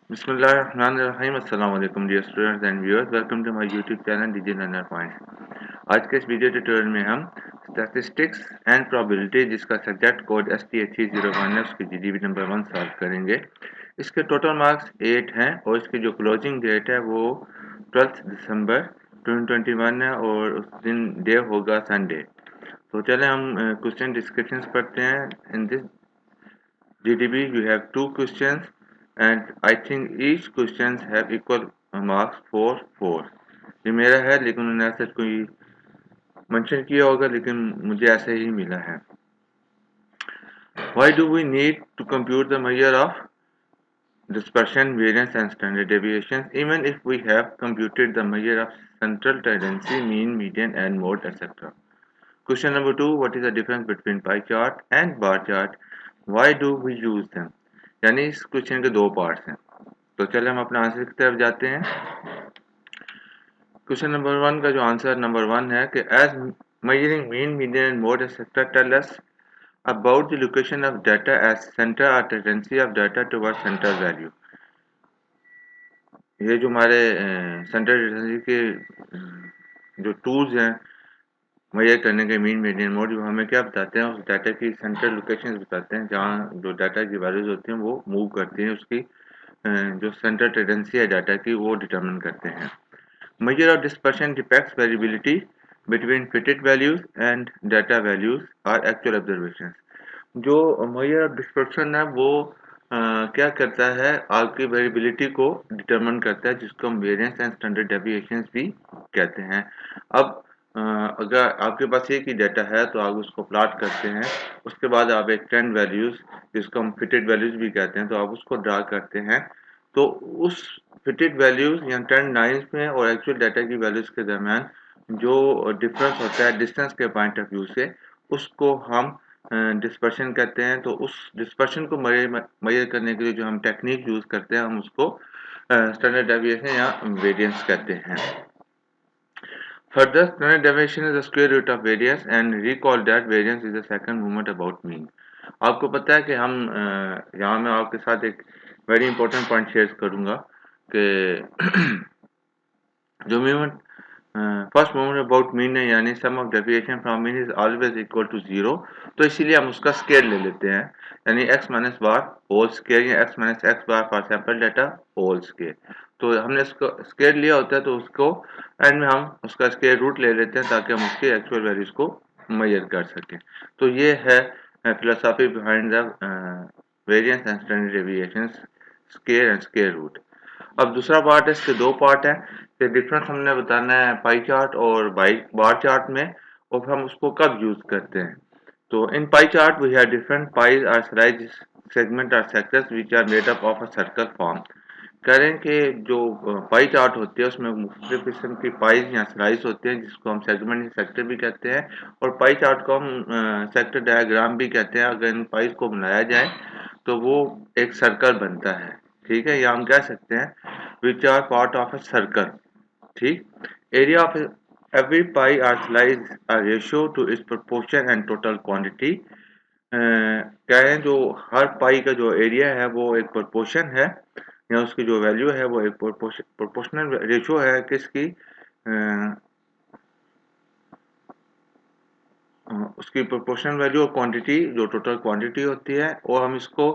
बिस्मिल्लाहिर्रहमानिर्रहीम अस्सलाम वालेकुम dear students and viewers, welcome to my YouTube channel DJ learner points. आज के इस वीडियो ट्यूटोरियल में हम स्टैटिस्टिक्स एंड प्रोबेबिलिटी, जिसका सब्जेक्ट कोड STA301 है, उसकी GDB नंबर 1 सॉल्व करेंगे। इसके टोटल मार्क्स 8 हैं और इसकी जो क्लोजिंग डेट है वो 12 दिसंबर 2021 है और उस दिन डे होगा संडे। तो चले हम क्वेश्चन डिस्क्रिप्शन पढ़ते हैं। In this GDB you have two questions and I think each questions have equal marks 4 ये मेरा है, लेकिन उन्होंने ऐसा कोई मेंशन किया होगा, लेकिन मुझे ऐसे ही मिला है। Why do we need to compute the measure of dispersion, variance and standard deviations even if we have computed the measure of central tendency, mean, median and mode, etc. Question number 2, what is the difference between pie chart and bar chart? Why do we use them? यानी इस question के दो parts हैं। तो चले हम अपने answer की तरफ जाते हैं। क्वेश्चन नंबर 1 का जो आंसर नंबर 1 है कि as measuring mean, median and mode etc. tell us about the location of data as center or tendency of data towards central value। ये जो हमारे सेंटर टेंडेंसी के जो टूल्स हैं मेजर करने के, मीन, मीडियन, मोड, जो हमें क्या बताते हैं, उस डाटा की सेंट्रल लोकेशन बताते हैं जहाँ जो डाटा की वैल्यूज होती हैं वो मूव करती हैं, उसकी जो सेंट्रल टेंडेंसी है डाटा की वो डिटरमिन करते हैं। Measure of dispersion depicts variability between fitted values and data values are actual observation. जो मेजर ऑफ डिस्पर्शन है वो क्या करता है, आपकी वेरिएबिलिटी को डिटरमिन करता है, जिसको हम वेरिएंस एंड स्टैंडर्ड डेविएशंस भी कहते हैं। अब अगर आपके पास एक ही डाटा है तो आप उसको प्लॉट करते हैं, उसके बाद आप एक ट्रेंड वैल्यूज, जिसको हम फिटेड वैल्यूज भी कहते हैं, तो आप उसको ड्रा करते हैं। तो उस फिटेड वैल्यूज या ट्रेंड लाइंस में और एक्चुअल डाटा की वैल्यूज के दरमियान जो डिफरेंस होता है डिस्टेंस के पॉइंट ऑफ व्यू से, उसको हम डिस्पर्शन कहते हैं। तो उस डिस्पर्शन को मेजर करने के लिए जो हम टेक्निक यूज करते हैं, हम उसको स्टैंडर्ड डेविएशन या वेरिएंस कहते हैं। Further, standard deviation is the square root of variance and recall that variance is the second movement about mean। आपको पता है कि हम यहाँ मैं आपके साथ एक वेरी इंपॉर्टेंट पॉइंट शेयर करूंगा कि जो movement first movement about mean है, यानी sum of deviation from mean is always equal to 0, तो इसीलिए हम उसका स्केयर ले लेते हैं, यानी x minus bar whole square या x minus x bar for sample data whole square. तो हमने इसको स्केयर लिया होता है, तो उसको एंड में हम उसका स्केयर रूट ले लेते हैं ताकि हम उसके एक्चुअल वैल्यूज को मेजर कर सकें। तो ये है philosophy behind the variance and standard deviations, square and square root. अब दूसरा पार्ट है, इसके दो पार्ट है कि डिफरेंस हमने बताना है पाई चार्ट और बार चार्ट में, और फिर हम उसको कब यूज करते हैं। तो in pie chart we have different pies or slide segment or sectors which are made up of a circle form. कह रहे हैं कि जो पाई चार्ट होती है उसमें मुख्तलिफ किस्म की पाइज या स्लाइस होती हैं, जिसको हम सेगमेंट या सेक्टर भी कहते हैं, और पाई चार्ट को हम सेक्टर डायग्राम भी कहते हैं। अगर इन पाइज को बनाया जाए तो वो एक सर्कल बनता है, ठीक है, या हम कह सकते हैं which are part of a circle। ठीक, area of every pie or slice a ratio to its proportion and total quantity। क्या है, जो हर पाई का जो एरिया है वो एक प्रोपोर्शन है, या उसकी जो वैल्यू है वो एक प्रोपोर्शनल रेशियो है किसकी, उसकी प्रोपोर्शनल वैल्यू और क्वांटिटी जो टोटल क्वांटिटी होती है, और हम इसको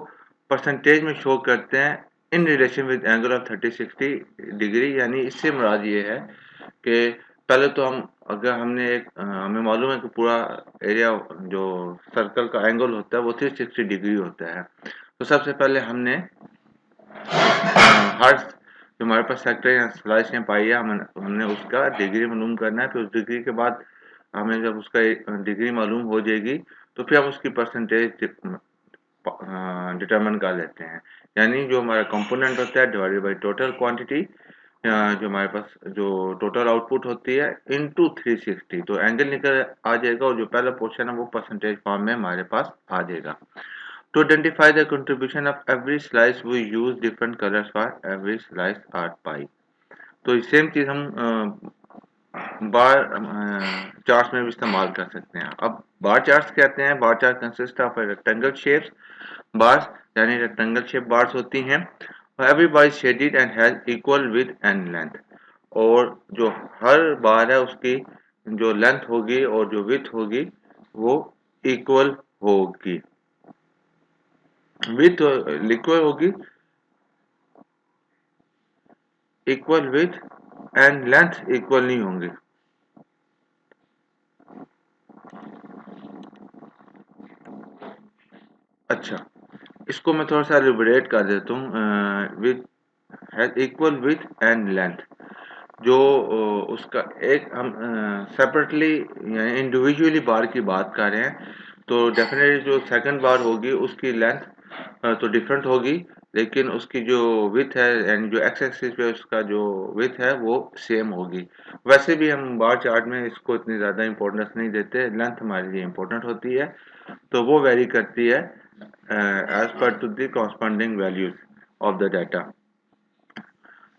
परसेंटेज में शो करते हैं in relation with angle of 30-60 degree. यानी इससे मुराद ये है कि पहले तो हम अगर हमने एक हमें मालूम है कि पूरा एरिया जो सर्कल का एंगल होता है वो 360 डिग्री होता है, तो सबसे पहले हमने हर जो हमारे पास सेक्टर या स्लाइस या पाई है हमने उसका डिग्री मालूम करना है। फिर उस डिग्री के बाद हमें जब उसका डिग्री मालूम हो जाएगी तो फिर हम उसकी परसेंटेज डिटरमिन कर लेते हैं। यानी जो हमारा कंपोनेंट होता है डिवाइडेड बाय टोटल क्वांटिटी, जो हमारे पास जो टोटल आउटपुट होती है इनटू 360, तो एंगल निकल आ जाएगा, और जो पहला पोर्शन है वो परसेंटेज फॉर्म में हमारे पास आ जाएगा। To identify the contribution of every slice, we use different colors for every slice or pie। तो सेम चीज हम बार चार्ट्स में भी इस्तेमाल कर सकते हैं। अब बार चार्ट्स कहते हैं, bar chart consist of rectangle shapes bars, यानी रेक्टेंगल शेप बार्स होती हैं, every bar shaded and has equal with and length, और जो हर बार है उसकी जो लेंथ होगी और जो विथ होगी वो इक्वल होगी। विथ इक्वल होगी, equal with and length equal नहीं होंगे। अच्छा, इसको मैं थोड़ा सा एलिबरेट कर देता हूँ। With has equal with and length, जो उसका एक हम सेपरेटली यानी इंडिविजुअली बार की बात कर रहे हैं, तो डेफिनेटली जो सेकंड बार होगी उसकी लेंथ तो डिफरेंट होगी, लेकिन उसकी जो विथ है एंड जो एक्स एक्सिस पे उसका जो विथ है वो सेम होगी। वैसे भी हम बार चार्ट में इसको इतनी ज़्यादा इंपॉर्टेंस नहीं देते, लेंथ हमारे लिए इंपॉर्टेंट होती है, तो वो वेरी करती है एज पर to the corresponding values of the data.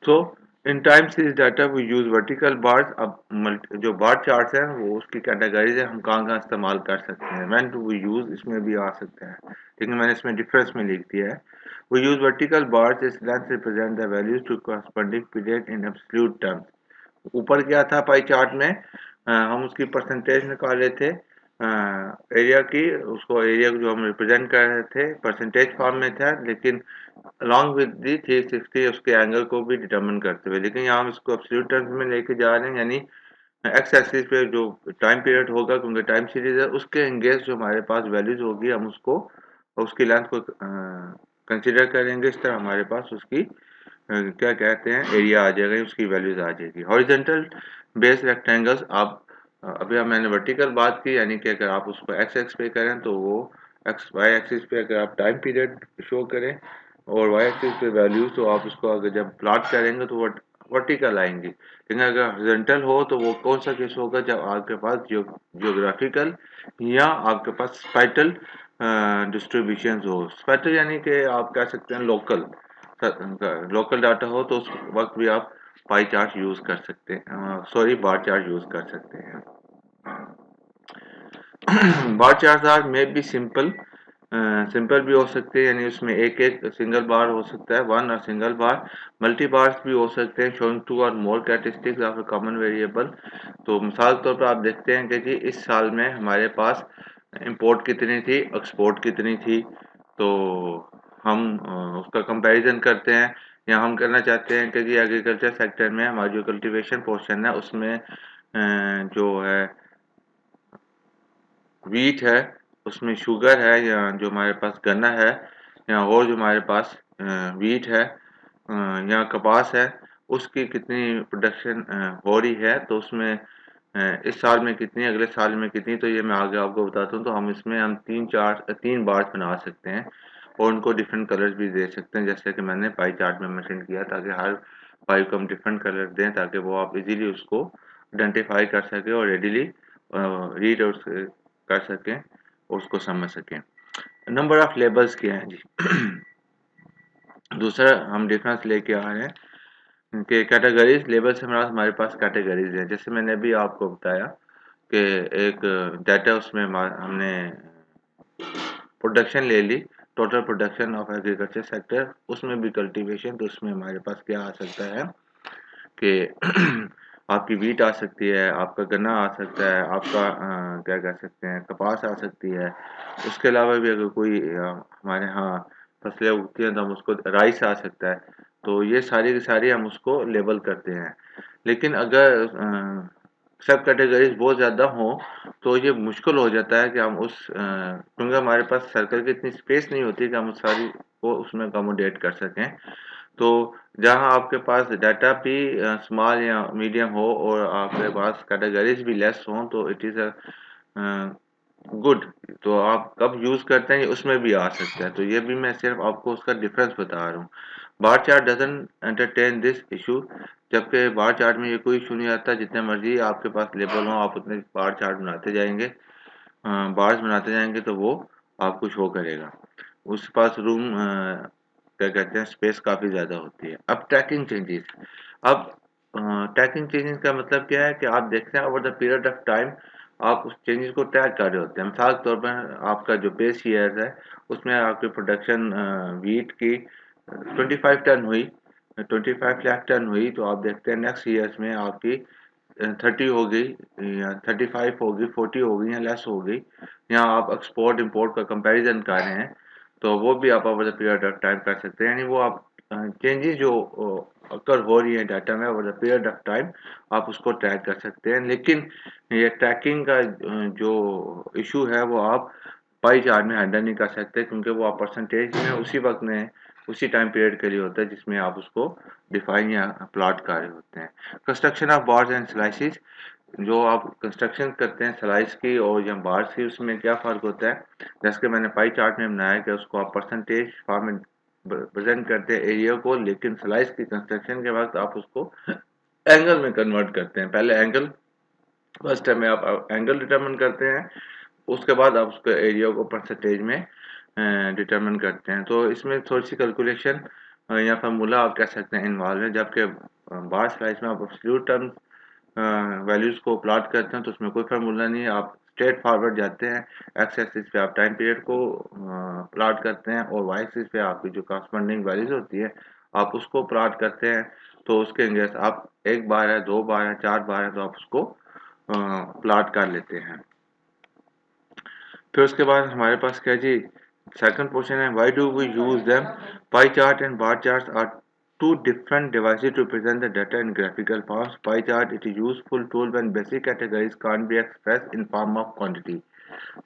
तो in time series data we use vertical bars. अब जो बार चार्ट्स हैं वो उसकी कैटेगरीज है, हम कहाँ कहाँ इस्तेमाल कर सकते हैं। व्हेन डू वी यूज, इसमें भी आ सकता है, लेकिन मैंने इसमें डिफरेंस में लिख दिया है। वी यूज वर्टिकल बार्स इस length represent the values to corresponding period in absolute terms. ऊपर क्या था पाई चार्ट में, हम उसकी परसेंटेज निकाल रहे थे एरिया की, उसको एरिया को जो हम रिप्रेजेंट कर रहे थे परसेंटेज फॉर्म में था, लेकिन अलॉन्ग विद दी 360 उसके एंगल को भी डिटरमिन करते हुए, लेकिन यहाँ हम इसको एब्सोल्यूट टर्म्स में लेके जा रहे हैं, यानी एक्स एक्सिस पे जो टाइम पीरियड होगा क्योंकि टाइम सीरीज है उसके एंगेज जो हमारे पास वैल्यूज होगी हम उसको उसकी लेंथ को कंसिडर करेंगे। इस तरह हमारे पास उसकी क्या कहते हैं एरिया आ जाएगा, उसकी वैल्यूज आ जाएगी। हॉरिजेंटल बेस रेक्टेंगल्स, आप अभी मैंने वर्टिकल बात की, यानी कि अगर आप उसको एक्स एक्स पे करें तो वो एक्स वाई एक्सिस पे अगर आप टाइम पीरियड शो करें और वाई एक्सिस पे वैल्यूज, तो आप उसको अगर जब प्लॉट करेंगे तो वर्टिकल आएंगी। लेकिन अगर हॉरिजॉन्टल हो तो वो कौन सा केस होगा, जब आपके पास जियोग्राफिकल या आपके पास स्पाइटल डिस्ट्रीब्यूशन हो। स्पाइटल यानी कि आप कह सकते हैं लोकल, लोकल डाटा हो तो उस वक्त भी आप पाई चार्ट यूज कर सकते हैं, सॉरी बार चार्ट यूज कर सकते हैं। Bar chart are may be simple, simple भी हो सकते हैं, यानी उसमें एक एक सिंगल बार हो सकता है, वन और सिंगल बार। मल्टी बार्स भी हो सकते हैं, showing two or more characteristics of a common variable. तो मिसाल के तौर पर आप देखते हैं कि जी इस साल में हमारे पास इंपोर्ट कितनी थी, एक्सपोर्ट कितनी थी, तो हम उसका कंपैरिजन करते हैं, या हम करना चाहते हैं कि जी एग्रीकल्चर सेक्टर में हमारी जो कल्टीवेशन पोर्शन है उसमें जो है वीट है, उसमें शुगर है, या जो हमारे पास गन्ना है, या और जो हमारे पास वीट है या कपास है, उसकी कितनी प्रोडक्शन हो रही है, तो उसमें इस साल में कितनी, अगले साल में कितनी, तो ये मैं आगे आपको बताता हूँ। तो हम इसमें हम तीन बार्स बना सकते हैं और उनको डिफरेंट कलर्स भी दे सकते हैं, जैसे कि मैंने पाई चार्ट में मेंशन किया, ताकि हर पाई को हम डिफरेंट कलर दें ताकि वो आप इजीली उसको आइडेंटिफाई कर सकें और रेडिली रीड और कर सकें और उसको समझ सकें। नंबर ऑफ लेबल्स क्या हैं जी। दूसरा हम डिफरेंस लेके आ रहे हैं कि कैटेगरीज लेबल से हमारे पास कैटेगरीज हैं। जैसे मैंने अभी आपको बताया कि एक डाटा उसमें हमने प्रोडक्शन ले ली, total production of agriculture sector, उसमें भी कल्टीवेशन, तो उसमें हमारे पास क्या आ सकता है कि आपकी वीट आ सकती है, आपका गन्ना आ सकता है, आपका क्या कह सकते हैं कपास आ सकती है। उसके अलावा भी अगर कोई हमारे यहाँ फसलें उगती हैं तो हम उसको राइस आ सकता है। तो ये सारी की सारी हम उसको लेबल करते हैं। लेकिन अगर सब कैटेगरीज बहुत ज़्यादा हों तो ये मुश्किल हो जाता है कि हम क्योंकि हमारे पास सर्कल की इतनी स्पेस नहीं होती कि हम उस सारी को उसमें अकोमोडेट कर सकें। तो जहाँ आपके पास डाटा भी स्मॉल या मीडियम हो और आपके पास कैटेगरीज भी लेस हों तो इट इज़ अ गुड, तो आप कब यूज़ करते हैं उसमें भी आ सकता है। तो ये भी मैं सिर्फ आपको उसका डिफरेंस बता रहा हूँ। Bar chart doesn't entertain this issue, जबकि बार चार्ट में ये कोई इशू नहीं आता, जितने मर्जी आपके पास लेबल हो आप उतने बार चार्ट बनाते जाएंगे, बार्स बनाते जाएंगे तो वो आपको शो करेगा। उस पास रूम क्या कहते हैं स्पेस काफ़ी ज़्यादा होती है। अब ट्रैकिंग चेंजेस, अब ट्रैकिंग चेंजेस का मतलब क्या है कि आप देखते हैं over the period of time आप उस चेंजेस को ट्रैक कर रहे होते हैं। मिसाल के तौर पर आपका जो बेस ईयर है उसमें आपकी प्रोडक्शन वीट की 25 टन हुई, 25 लाख टन हुई, तो आप देखते हैं नेक्स्ट ईयर्स में आपकी 30 हो गई या 35 हो गई, 40 हो गई या लेस हो गई। यहाँ आप एक्सपोर्ट इंपोर्ट का कंपैरिजन कर रहे हैं, तो वो भी आप over the period of time कर सकते हैं। यानी वो आप चेंजेस जो अकर हो रही है डाटा में over the period of time, आप उसको ट्रैक कर सकते हैं। लेकिन ये ट्रैकिंग का जो इशू है वो आप पाई चार्ट में हैंडल नहीं कर सकते, क्योंकि वो आप परसेंटेज में उसी वक्त में उसी टाइम पीरियड के लिए होता है जिसमें आप उसको डिफाइन या प्लॉट कर रहे होते हैं। Construction of bars and slices, जो आप कंस्ट्रक्शन करते हैं स्लाइस की और या बार्स की, उसमें क्या फ़र्क होता है? जैसे कि मैंने पाई चार्ट में बनाया कि उसको आप परसेंटेज फॉर्म में प्रेजेंट करते हैं एरिया को, लेकिन स्लाइस की कंस्ट्रक्शन के वक्त आप उसको एंगल में कन्वर्ट करते हैं। पहले एंगल, फर्स्ट स्टेप में आप एंगल डिटरमिन करते हैं, उसके बाद आप उसके एरिया को परसेंटेज में डिटरमिन करते हैं। तो इसमें थोड़ी सी कैलकुलेशन या फार्मूला आप कह सकते हैं इन्वॉल्व है, जबकि बार स्लाइस में आप एब्सोल्यूट टर्म वैल्यूज को प्लॉट करते हैं तो उसमें कोई फार्मूला नहीं है, आप स्ट्रेट फॉरवर्ड जाते हैं। एक्स एक्सिस पे आप टाइम पीरियड को प्लॉट करते हैं और वाई एक्सिस पे आपकी जो कॉरस्पॉन्डिंग वैल्यूज होती है आप उसको प्लॉट करते हैं। तो उसके अगेंस्ट आप एक बार है, दो बार है, चार बार है, तो आप उसको प्लॉट कर लेते हैं। फिर उसके बाद हमारे पास क्या जी, सेकंड क्वेश्चन है, why do we use them? Pie chart and bar charts are two different devices to present the data in graphical forms. Pie chart it is useful tool when basic categories can't be expressed in form of quantity,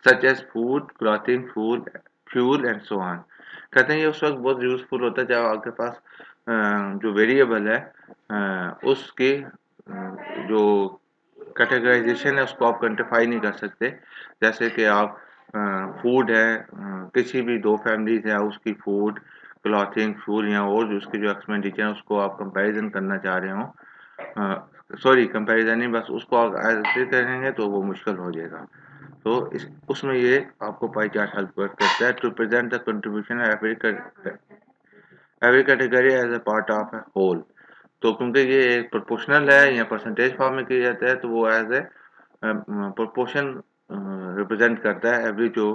such as food, clothing, fuel and so on. कहते हैं ये उस वक्त बहुत useful होता है जब आपके पास जो वेरिएबल है उसके जो कैटेगराइजेशन है उसको आप क्वान्टिफाई नहीं कर सकते। जैसे कि आप फूड है, किसी भी दो फैमिलीज है उसकी फूड, क्लॉथिंग, फ्यूल या और उसके जो एक्सपेंडिचर है उसको आप कंपैरिजन करना चाह रहे हो, सॉरी कंपैरिजन नहीं, बस उसको आप ऐसे करेंगे तो वो मुश्किल हो जाएगा। तो इस उसमें ये आपको पाई चार्ट हेल्प करता है to present the contribution every category as a part of a whole. तो क्योंकि ये एक प्रोपोर्शनल है या परसेंटेज फॉर्म में किया जाता है तो वो एज ए प्रोपोर्शन रिप्रेजेंट करता है एवरी जो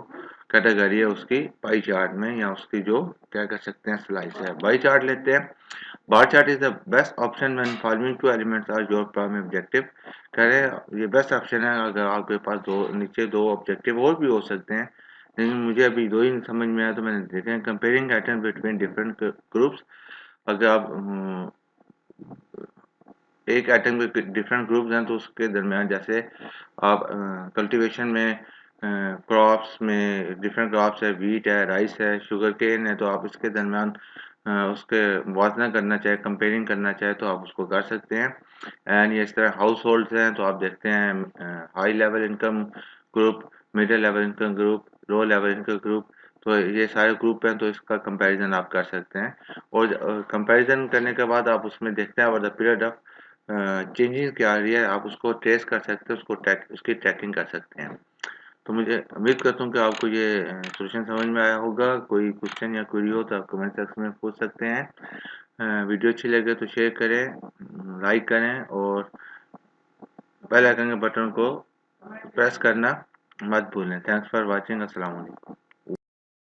कैटेगरी है उसकी पाई चार्ट में, या उसकी जो क्या कर सकते हैं स्लाइस है। बाई चार्ट लेते हैं। Bar chart is the best option when following two elements are your primary objective. कह रहे हैं ये बेस्ट ऑप्शन है अगर आपके पास दो नीचे दो ऑब्जेक्टिव और भी हो सकते हैं, लेकिन मुझे अभी दो ही समझ में आया तो मैंने देखे। Comparing item between different groups, अगर आप एक आइटम के डिफरेंट ग्रुप्स हैं तो उसके दरमियान, जैसे आप कल्टीवेशन में क्रॉप्स में डिफरेंट क्रॉप्स है, वीट है, राइस है, शुगर केन है, तो आप इसके दरमियान उसके मुआवजा करना चाहे, कंपेयरिंग करना चाहे तो आप उसको कर सकते हैं। एंड ये इस तरह हाउस होल्ड्स हैं तो आप देखते हैं high level income group, middle level income group, low level income group, तो ये सारे ग्रुप हैं तो इसका कंपैरिजन आप कर सकते हैं। और कंपैरिजन करने के बाद आप उसमें देखते हैं over the period of changes क्या आ रही है, आप उसको ट्रेस कर सकते हैं, उसको उसकी ट्रैकिंग कर सकते हैं। तो मुझे उम्मीद करता हूँ कि आपको ये सॉल्यूशन समझ में आया होगा। कोई क्वेश्चन या क्वेरी हो तो आप कमेंट सेक्शन में पूछ सकते हैं। वीडियो अच्छी लगे तो शेयर करें, लाइक करें और बेल आइकन के बटन को प्रेस करना मत भूलें। Thanks for watching. अस्सलाम वालेकुम।